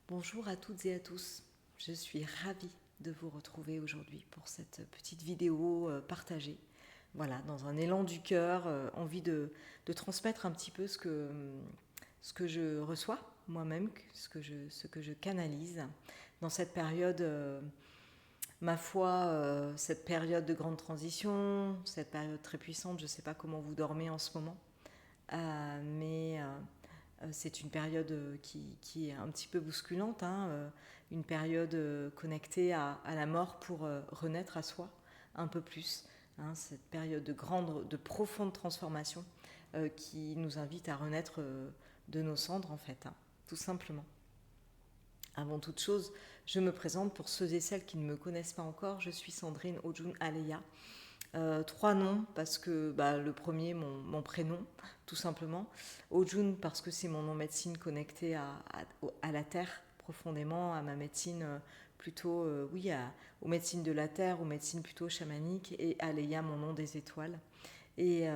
Bonjour à toutes et à tous, je suis ravie de vous retrouver aujourd'hui pour cette petite vidéo partagée. Voilà, dans un élan du cœur, envie de transmettre un petit peu ce que je reçois moi-même, ce que je canalise dans cette période, ma foi, cette période de grande transition, cette période très puissante. Je ne sais pas comment vous dormez en ce moment, mais c'est une période qui est un petit peu bousculante, hein, une période connectée à la mort pour renaître à soi un peu plus. Hein, cette période de profonde transformation qui nous invite à renaître de nos cendres en fait, hein, tout simplement. Avant toute chose, je me présente pour ceux et celles qui ne me connaissent pas encore. Je suis Sandrine Ojun Aleya. Trois noms parce que le premier, mon prénom, tout simplement. Ojun parce que c'est mon nom médecine connecté à la terre profondément, à ma médecine plutôt, aux médecines de la terre, aux médecines plutôt chamaniques, et Aleya, mon nom des étoiles. Et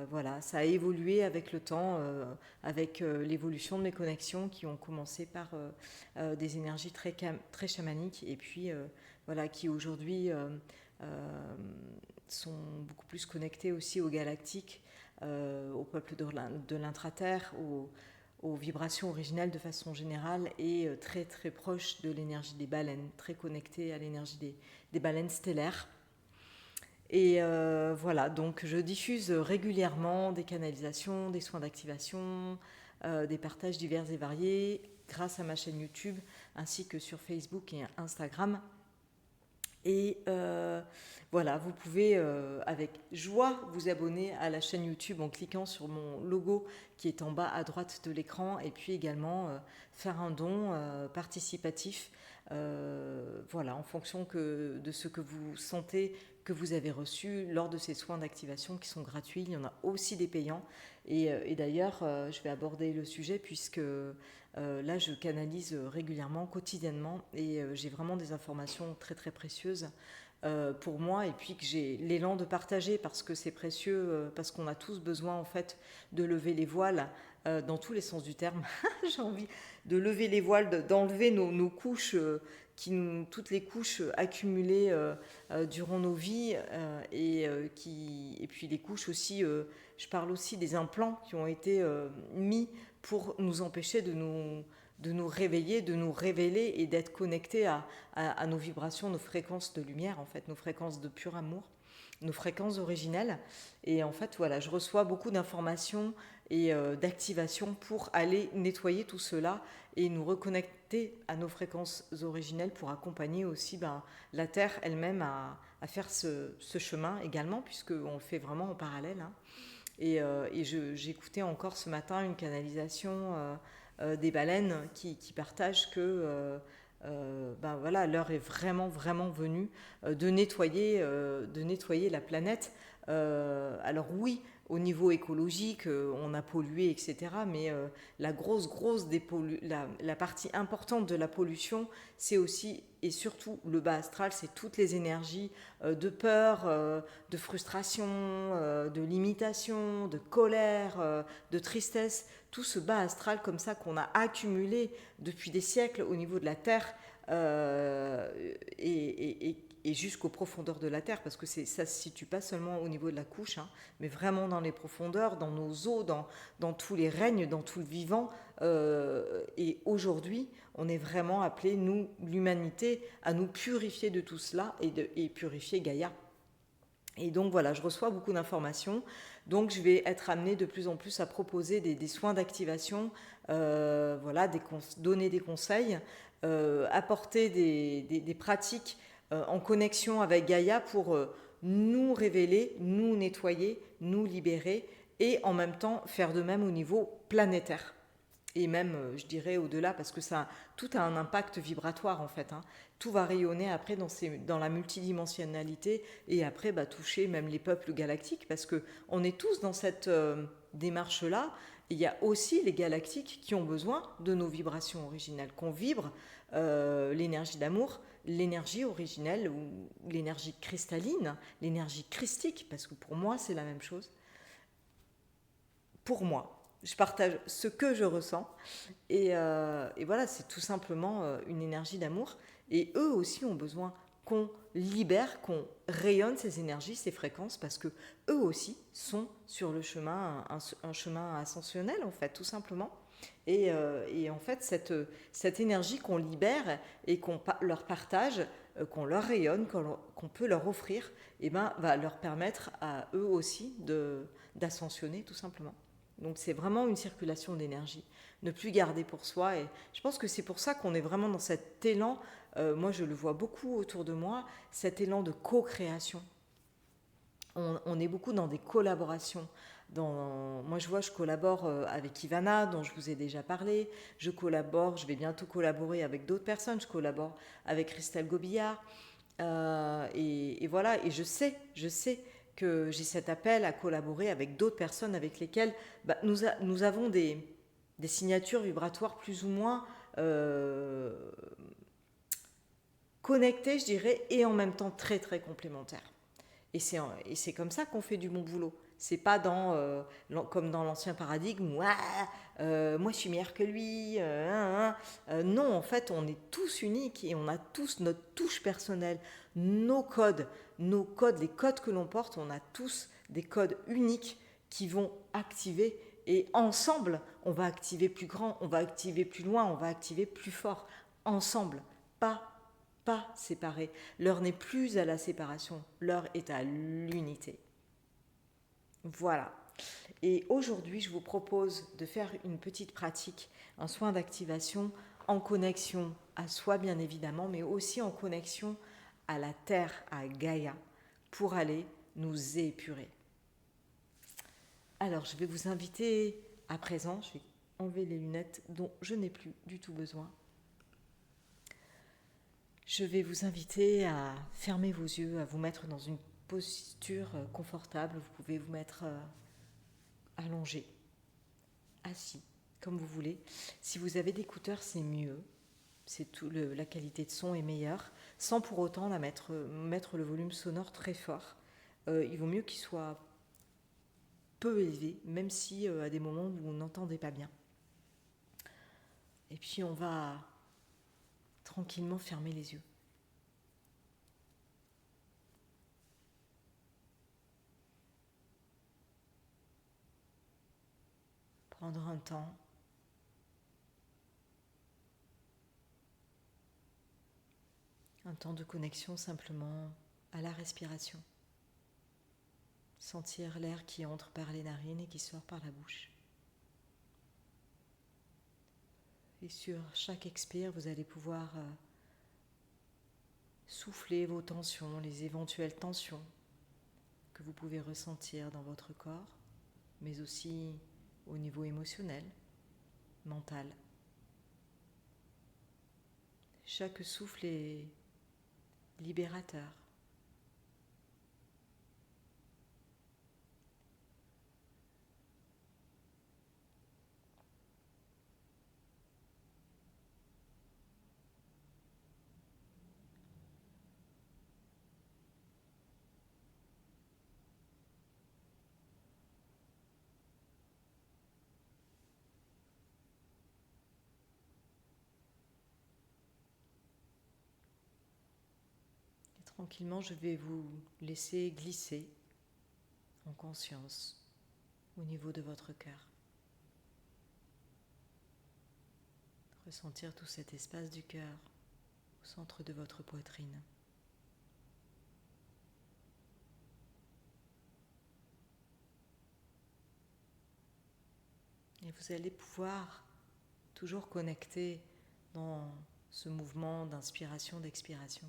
voilà, ça a évolué avec le temps, avec l'évolution de mes connexions qui ont commencé par des énergies très chamaniques et puis voilà, qui aujourd'hui euh, sont beaucoup plus connectées aussi aux galactiques, au peuple de l'intraterre, aux vibrations originelles de façon générale et très très proche de l'énergie des baleines, très connectée à l'énergie des baleines stellaires. Et voilà, donc je diffuse régulièrement des canalisations, des soins d'activation, des partages divers et variés grâce à ma chaîne YouTube ainsi que sur Facebook et Instagram. Et voilà, vous pouvez avec joie vous abonner à la chaîne YouTube en cliquant sur mon logo qui est en bas à droite de l'écran et puis également faire un don participatif. Voilà, en fonction de ce que vous sentez que vous avez reçu lors de ces soins d'activation qui sont gratuits. Il y en a aussi des payants. Et d'ailleurs, je vais aborder le sujet puisque là, je canalise régulièrement, quotidiennement, et j'ai vraiment des informations très très précieuses pour moi, et puis que j'ai l'élan de partager parce que c'est précieux, parce qu'on a tous besoin en fait de lever les voiles dans tous les sens du terme. J'ai envie de lever les voiles, d'enlever nos couches, toutes les couches accumulées durant nos vies, et puis les couches aussi, je parle aussi des implants qui ont été mis pour nous empêcher de nous réveiller, de nous révéler et d'être connectés à nos vibrations, nos fréquences de lumière, en fait, nos fréquences de pur amour, nos fréquences originelles. Et en fait, voilà, je reçois beaucoup d'informations et d'activations pour aller nettoyer tout cela et nous reconnecter à nos fréquences originelles pour accompagner aussi la Terre elle-même à faire ce chemin également, puisqu'on le fait vraiment en parallèle, hein. Et j'écoutais encore ce matin une canalisation des baleines qui partagent que voilà, l'heure est vraiment vraiment venue de nettoyer la planète. Alors oui, au niveau écologique, on a pollué, etc. Mais la partie importante de la pollution, c'est aussi et surtout le bas astral, c'est toutes les énergies de peur, de frustration, de limitation, de colère, de tristesse, tout ce bas astral comme ça qu'on a accumulé depuis des siècles au niveau de la Terre, et jusqu'aux profondeurs de la Terre, parce que ça ne se situe pas seulement au niveau de la couche, hein, mais vraiment dans les profondeurs, dans nos os, dans tous les règnes, dans tout le vivant. Et aujourd'hui, on est vraiment appelé, nous, l'humanité, à nous purifier de tout cela et purifier Gaïa. Et donc voilà, je reçois beaucoup d'informations. Donc je vais être amenée de plus en plus à proposer des soins d'activation, voilà, donner des conseils, apporter des pratiques en connexion avec Gaïa pour nous révéler, nous nettoyer, nous libérer et en même temps faire de même au niveau planétaire et même, je dirais, au-delà, parce que tout a un impact vibratoire, en fait, hein. Tout va rayonner après dans la multidimensionnalité et après toucher même les peuples galactiques, parce qu'on est tous dans cette démarche-là. Il y a aussi les galactiques qui ont besoin de nos vibrations originelles, qu'on vibre l'énergie d'amour, l'énergie originelle ou l'énergie cristalline, l'énergie christique, parce que pour moi, c'est la même chose. Pour moi, je partage ce que je ressens. Et voilà, c'est tout simplement une énergie d'amour. Et eux aussi ont besoin qu'on libère, qu'on rayonne ces énergies, ces fréquences, parce que eux aussi sont sur le chemin, un chemin ascensionnel, en fait, tout simplement. Et en fait, cette énergie qu'on libère et qu'on leur partage, qu'on leur rayonne, qu'on peut leur offrir, eh ben, va leur permettre à eux aussi d'ascensionner, tout simplement. Donc c'est vraiment une circulation d'énergie. Ne plus garder pour soi. Et je pense que c'est pour ça qu'on est vraiment dans cet élan, moi je le vois beaucoup autour de moi, cet élan de co-création. On est beaucoup dans des collaborations. Moi, je collabore avec Ivana, dont je vous ai déjà parlé. Je vais bientôt collaborer avec d'autres personnes. Je collabore avec Christelle Gobillard. Et voilà, et je sais que j'ai cet appel à collaborer avec d'autres personnes avec lesquelles nous avons des signatures vibratoires plus ou moins connectées, je dirais, et en même temps très très complémentaires. Et c'est comme ça qu'on fait du bon boulot. C'est pas comme dans l'ancien paradigme où moi je suis meilleur que lui. Non, en fait, on est tous uniques et on a tous notre touche personnelle, nos codes, les codes que l'on porte, on a tous des codes uniques qui vont activer. Et ensemble, on va activer plus grand, on va activer plus loin, on va activer plus fort. Ensemble, pas séparés. L'heure n'est plus à la séparation, l'heure est à l'unité. Voilà. Et aujourd'hui, je vous propose de faire une petite pratique, un soin d'activation en connexion à soi, bien évidemment, mais aussi en connexion à la Terre, à Gaïa, pour aller nous épurer. Alors, je vais vous inviter à présent, je vais enlever les lunettes dont je n'ai plus du tout besoin. Je vais vous inviter à fermer vos yeux, à vous mettre dans une posture confortable. Vous pouvez vous mettre allongé, assis, comme vous voulez. Si vous avez d'écouteurs, c'est mieux. La qualité de son est meilleure, sans pour autant mettre le volume sonore très fort. Il vaut mieux qu'il soit peu élevé, même si à des moments où vous n'entendez pas bien. Et puis on va tranquillement fermer les yeux. Prendre un temps de connexion simplement à la respiration. Sentir l'air qui entre par les narines et qui sort par la bouche. Et sur chaque expire, vous allez pouvoir souffler vos tensions, les éventuelles tensions que vous pouvez ressentir dans votre corps, mais aussi au niveau émotionnel, mental. Chaque souffle est libérateur. Tranquillement, je vais vous laisser glisser en conscience au niveau de votre cœur. Ressentir tout cet espace du cœur au centre de votre poitrine. Et vous allez pouvoir toujours connecter dans ce mouvement d'inspiration, d'expiration.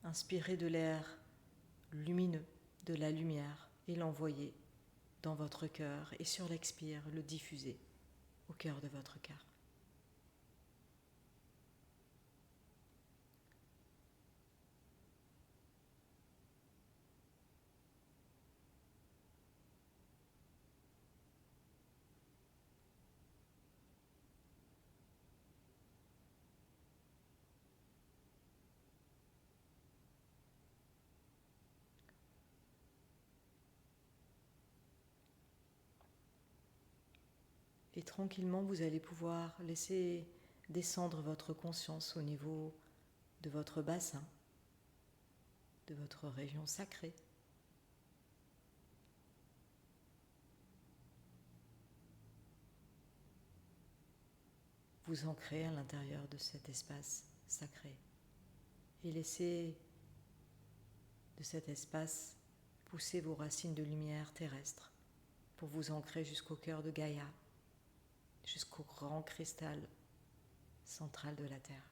Inspirez de l'air lumineux, de la lumière, et l'envoyer dans votre cœur, et sur l'expire, le diffuser au cœur de votre cœur. Et tranquillement, vous allez pouvoir laisser descendre votre conscience au niveau de votre bassin, de votre région sacrée. Vous ancrez à l'intérieur de cet espace sacré et laissez de cet espace pousser vos racines de lumière terrestre pour vous ancrer jusqu'au cœur de Gaïa, jusqu'au grand cristal central de la Terre.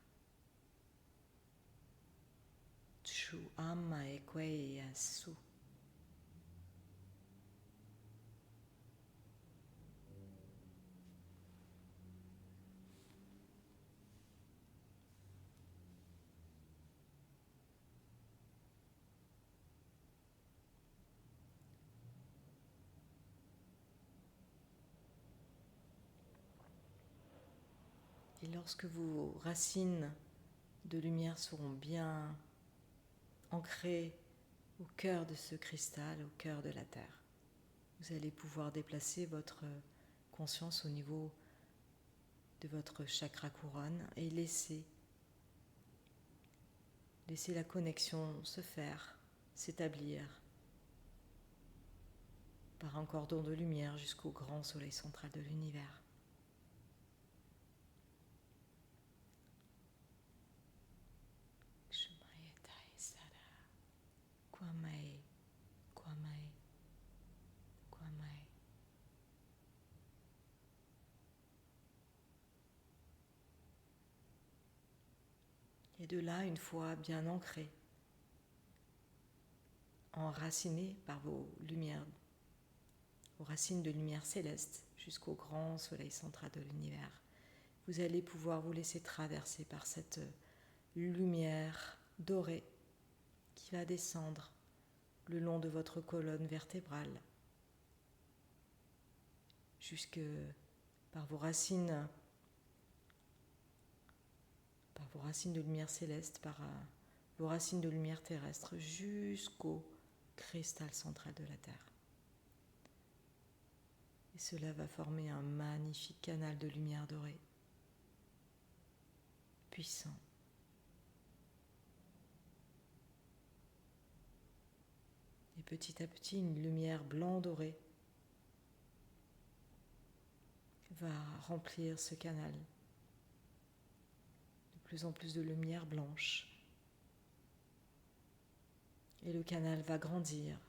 Tshu ama ekwei asu. Et lorsque vos racines de lumière seront bien ancrées au cœur de ce cristal, au cœur de la Terre, vous allez pouvoir déplacer votre conscience au niveau de votre chakra couronne et laisser la connexion se faire, s'établir par un cordon de lumière jusqu'au grand soleil central de l'univers. Kwamai, Kwamai, Kwamai. Et de là, une fois bien ancré, enraciné par vos lumières, vos racines de lumière céleste jusqu'au grand soleil central de l'univers, vous allez pouvoir vous laisser traverser par cette lumière dorée qui va descendre le long de votre colonne vertébrale jusque par vos racines de lumière céleste, par vos racines de lumière terrestre jusqu'au cristal central de la Terre. Et cela va former un magnifique canal de lumière dorée, puissant. Et petit à petit, une lumière blanc-dorée va remplir ce canal. De plus en plus de lumière blanche. Et le canal va grandir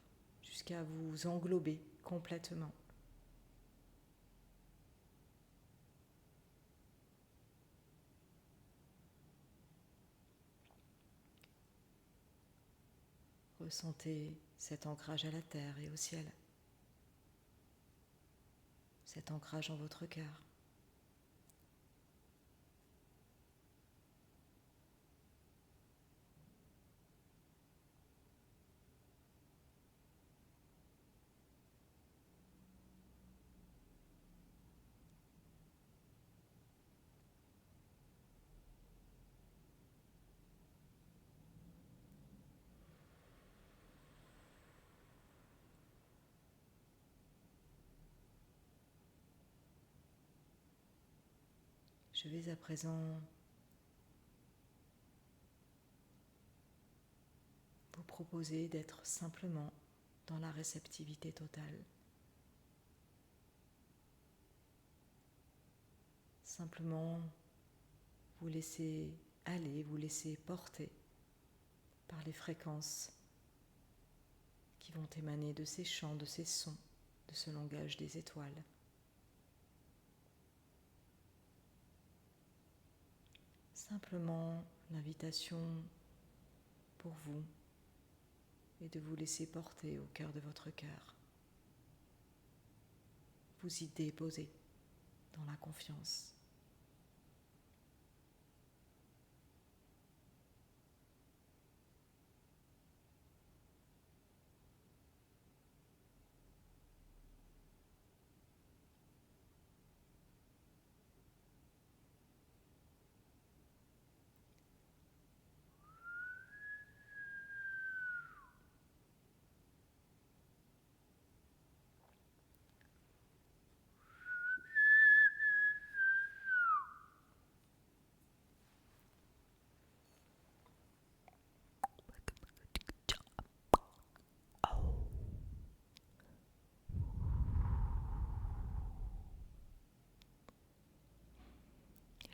jusqu'à vous englober complètement. Ressentez cet ancrage à la terre et au ciel. Cet ancrage en votre cœur. Je vais à présent vous proposer d'être simplement dans la réceptivité totale. Simplement vous laisser aller, vous laisser porter par les fréquences qui vont émaner de ces chants, de ces sons, de ce langage des étoiles. Simplement l'invitation pour vous est de vous laisser porter au cœur de votre cœur. Vous y déposer dans la confiance.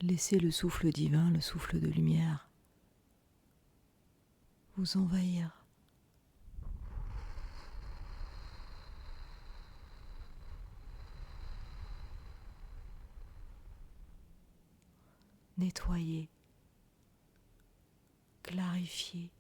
Laissez le souffle divin, le souffle de lumière, vous envahir. Nettoyer, clarifier.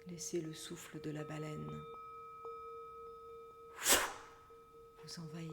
Laissez le souffle de la baleine vous envahir.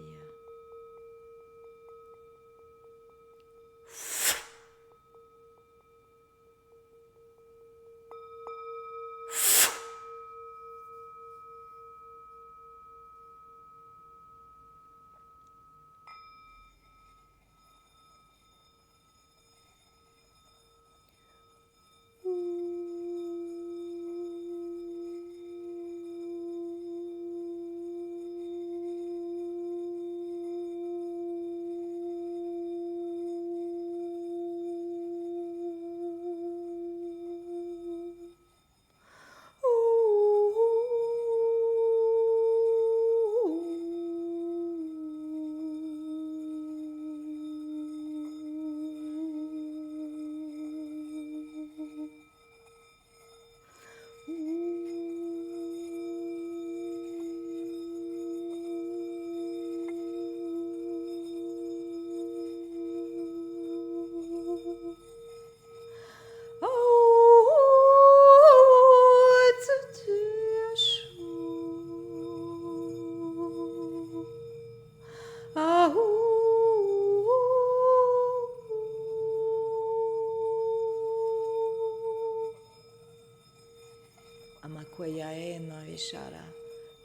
Amakwaya ena vishara,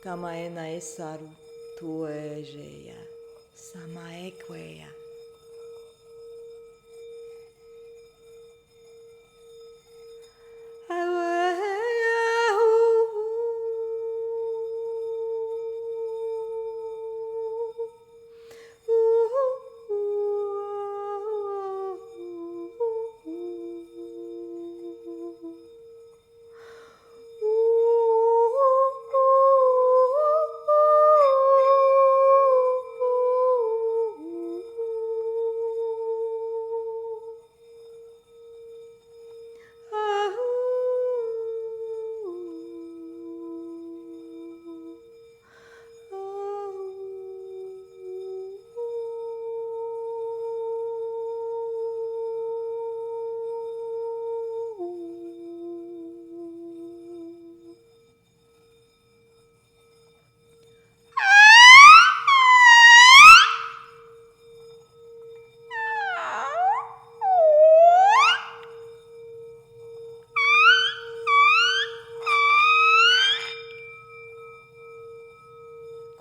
kama ena esaru, tuejeya, samaekweya.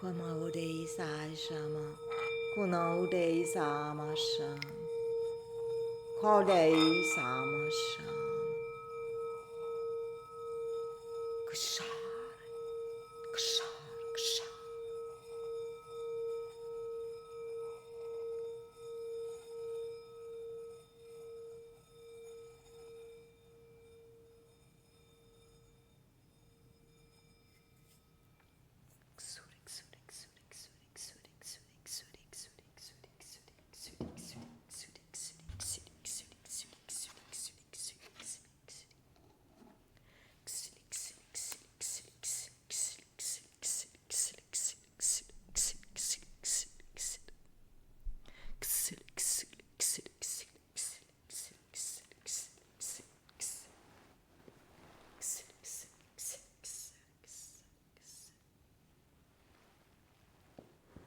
Kwama udei sai shama, kuna udei sama sham, kodei sama sham, kshar, kshar, kshar.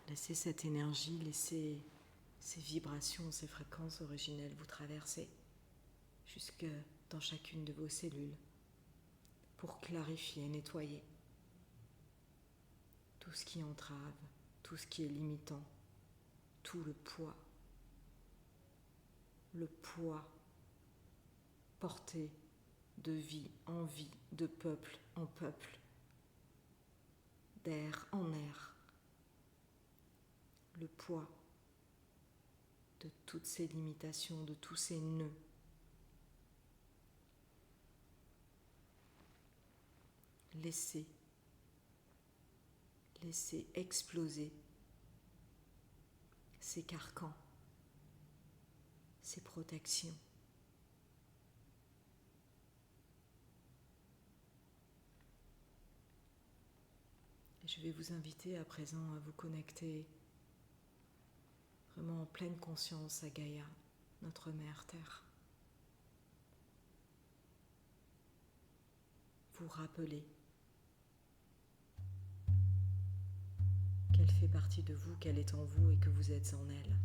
Laissez cette énergie, laissez ces vibrations, ces fréquences originelles vous traverser jusque dans chacune de vos cellules pour clarifier, nettoyer tout ce qui entrave, tout ce qui est limitant, tout le poids porté de vie en vie, de peuple en peuple, d'air en air, le poids de toutes ces limitations, de tous ces nœuds. Laissez exploser ces carcans, ces protections. Et je vais vous inviter à présent à vous connecter vraiment en pleine conscience à Gaïa, notre Mère Terre. Vous rappelez qu'elle fait partie de vous, qu'elle est en vous et que vous êtes en elle.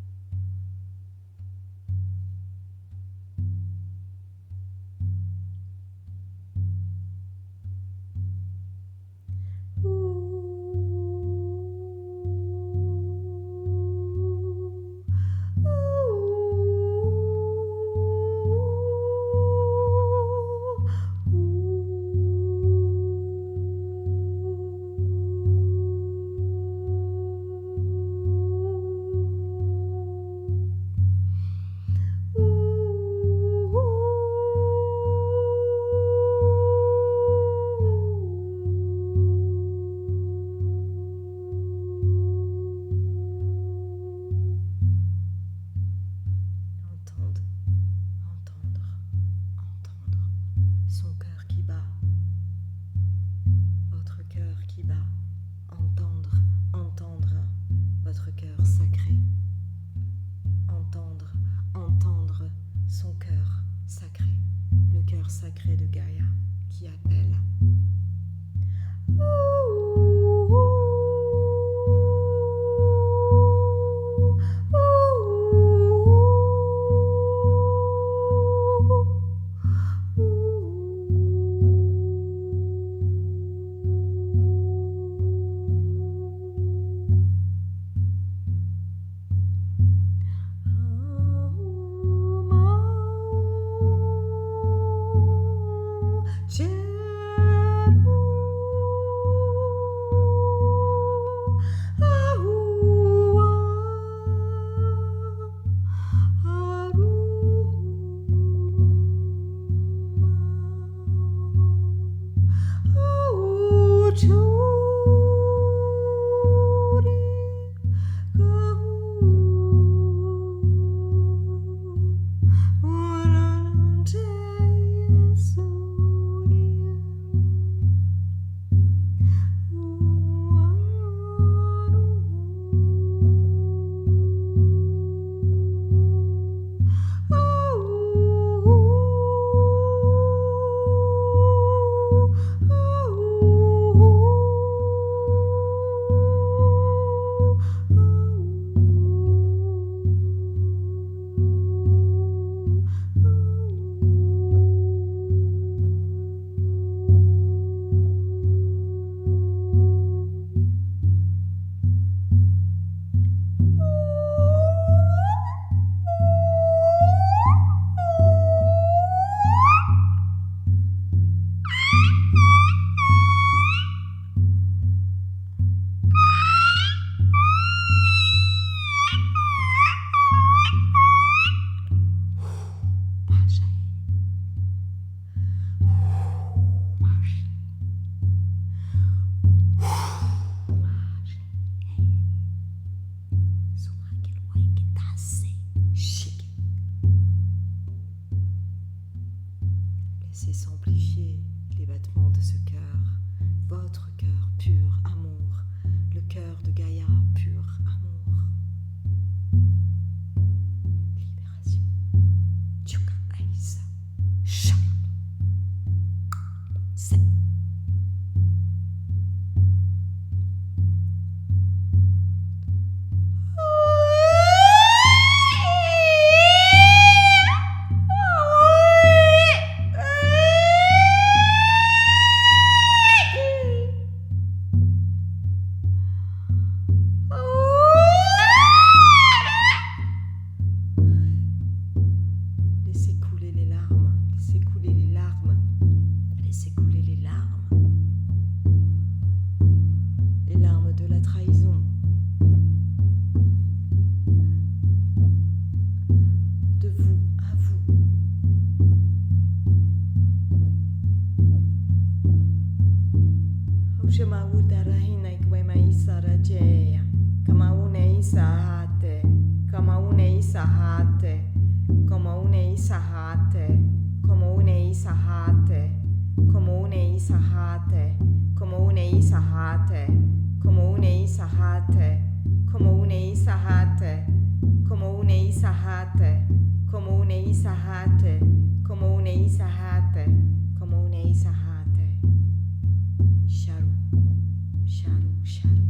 Son cœur qui bat, votre cœur qui bat, entendre votre cœur sacré, entendre son cœur sacré, le cœur sacré de Gaïa qui appelle. Yeah. Shema utarahina ikwema isarajeya. Kama une isahate. Kama une isahate. Kama une isahate. Como une isahate. Como une isahate. Como une isahate. Como une isahate. Como une isahate. Como une isahate. Como une isahate. Como une isahate. Como une isahate. Sharu, sharu, sharu.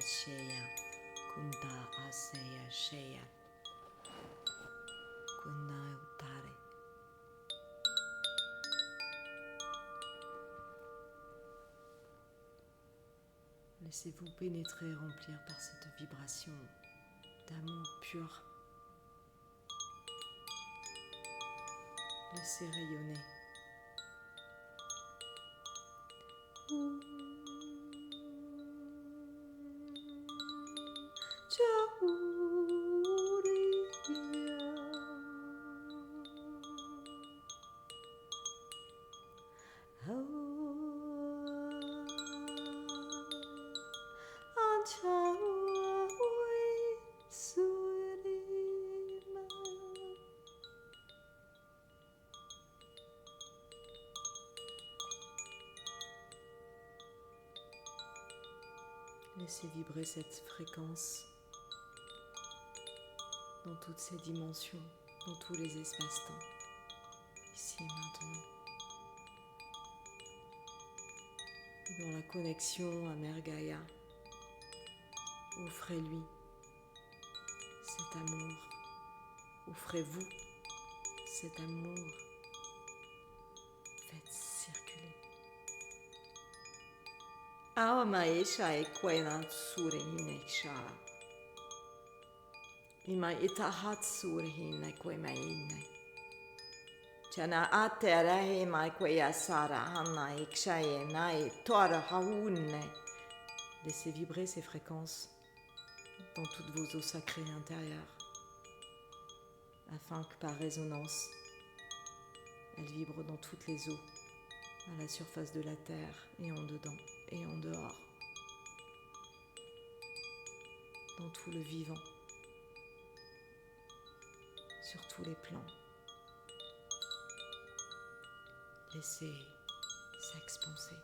Sheya, Kunda Aseya Sheya, Kunda Utare. Laissez-vous pénétrer, remplir par cette vibration d'amour pur. Laissez rayonner. Laissez vibrer cette fréquence dans toutes ses dimensions, dans tous les espaces-temps, ici et maintenant. Et dans la connexion à Mère Gaïa, offrez-lui cet amour, offrez-vous cet amour, faites circuler. Awa maisha e kwena tsure hineksha. Ima itahat tsure hine kwe maine. Chana aterahe mai kwe sara hanna ikshaye nai tora haunne. Laissez vibrer ces fréquences dans toutes vos eaux sacrées intérieures, afin que par résonance, elles vibrent dans toutes les eaux, à la surface de la terre et en dedans et en dehors, dans tout le vivant, sur tous les plans. Laissez s'expanser.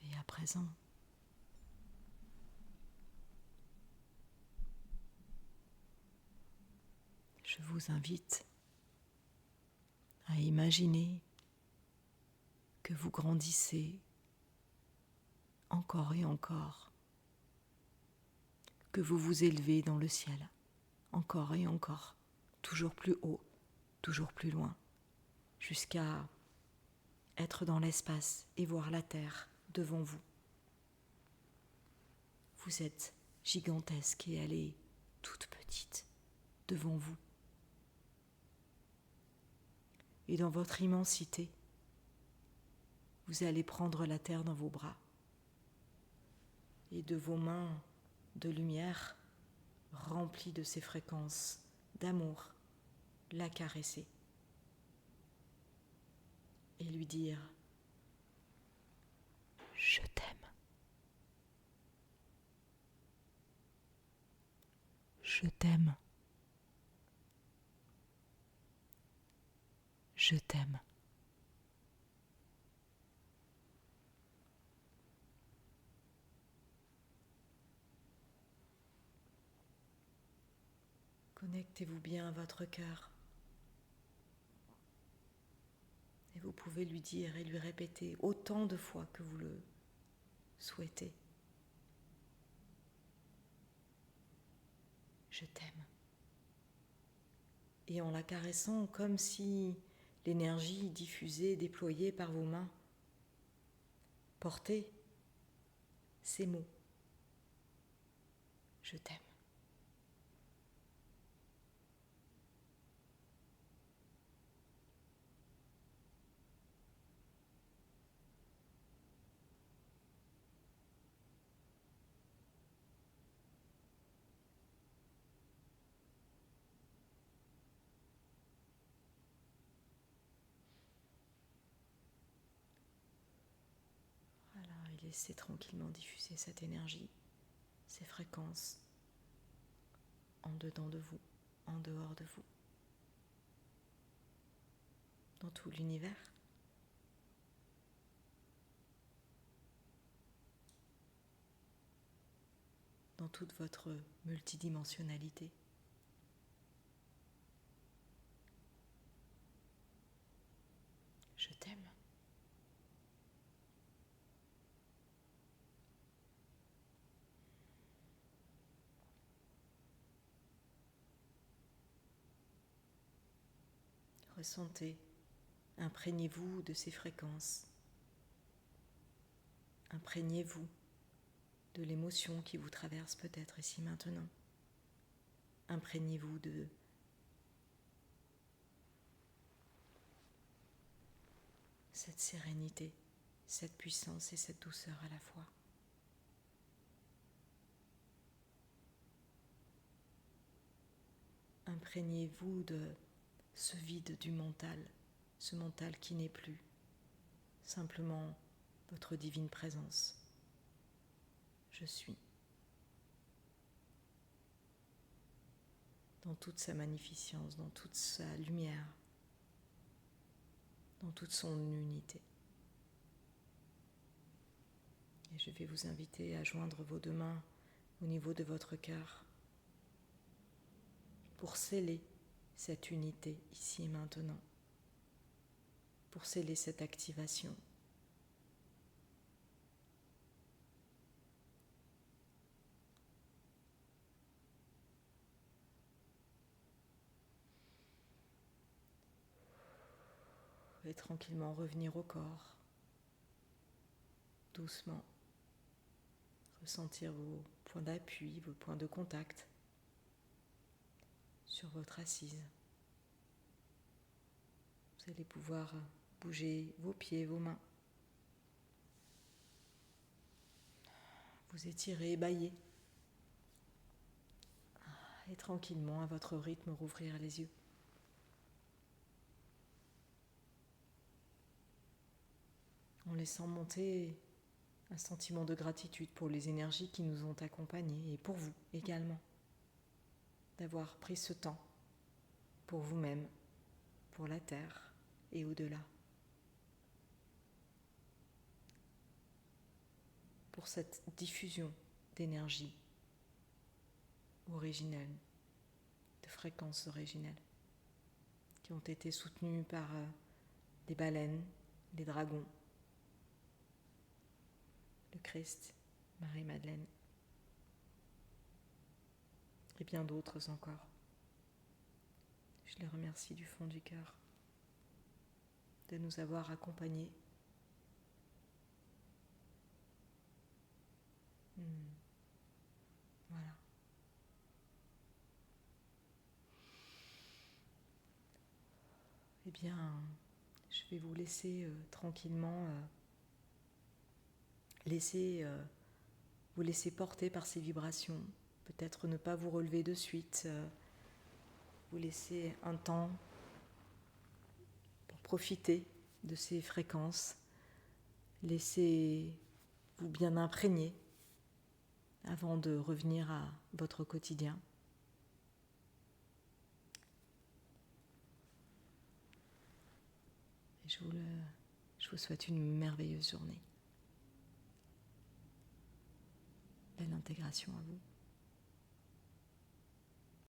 Et à présent, je vous invite à imaginer que vous grandissez encore et encore, que vous vous élevez dans le ciel, encore et encore, toujours plus haut, toujours plus loin, jusqu'à être dans l'espace et voir la terre devant vous. Vous êtes gigantesque et elle est toute petite devant vous. Et dans votre immensité, vous allez prendre la terre dans vos bras et de vos mains de lumière remplies de ces fréquences d'amour, la caresser et lui dire « Je t'aime. Je t'aime. Je t'aime. » Connectez-vous bien à votre cœur. Et vous pouvez lui dire et lui répéter autant de fois que vous le souhaitez. Je t'aime. Et en la caressant comme si l'énergie diffusée, déployée par vos mains, portait ces mots. Je t'aime. Voilà, et laissez tranquillement diffuser cette énergie, ces fréquences, en dedans de vous, en dehors de vous, dans tout l'univers. Dans toute votre multidimensionnalité. Je t'aime. Ressentez, imprégnez-vous de ces fréquences. Imprégnez-vous de l'émotion qui vous traverse peut-être ici maintenant. Imprégnez-vous de cette sérénité, cette puissance et cette douceur à la fois. Imprégnez-vous de ce vide du mental, ce mental qui n'est plus simplement votre divine présence. Je suis. Dans toute sa magnificence, dans toute sa lumière, dans toute son unité. Et je vais vous inviter à joindre vos deux mains au niveau de votre cœur pour sceller cette unité ici et maintenant, pour sceller cette activation. Et tranquillement revenir au corps, doucement, ressentir vos points d'appui, vos points de contact sur votre assise. Vous allez pouvoir bouger vos pieds, vos mains, vous étirer, bâiller, et tranquillement, à votre rythme, rouvrir les yeux. En laissant monter un sentiment de gratitude pour les énergies qui nous ont accompagnés et pour vous également, d'avoir pris ce temps pour vous-même, pour la Terre et au-delà, pour cette diffusion d'énergie originelle, de fréquences originelles, qui ont été soutenues par les baleines, les dragons, le Christ, Marie-Madeleine, et bien d'autres encore. Je les remercie du fond du cœur de nous avoir accompagnés. Voilà. Eh bien, je vais vous laisser tranquillement vous laisser porter par ces vibrations. Peut-être ne pas vous relever de suite, vous laisser un temps pour profiter de ces fréquences. Laissez-vous bien imprégner avant de revenir à votre quotidien. Et je vous souhaite une merveilleuse journée. Belle intégration à vous.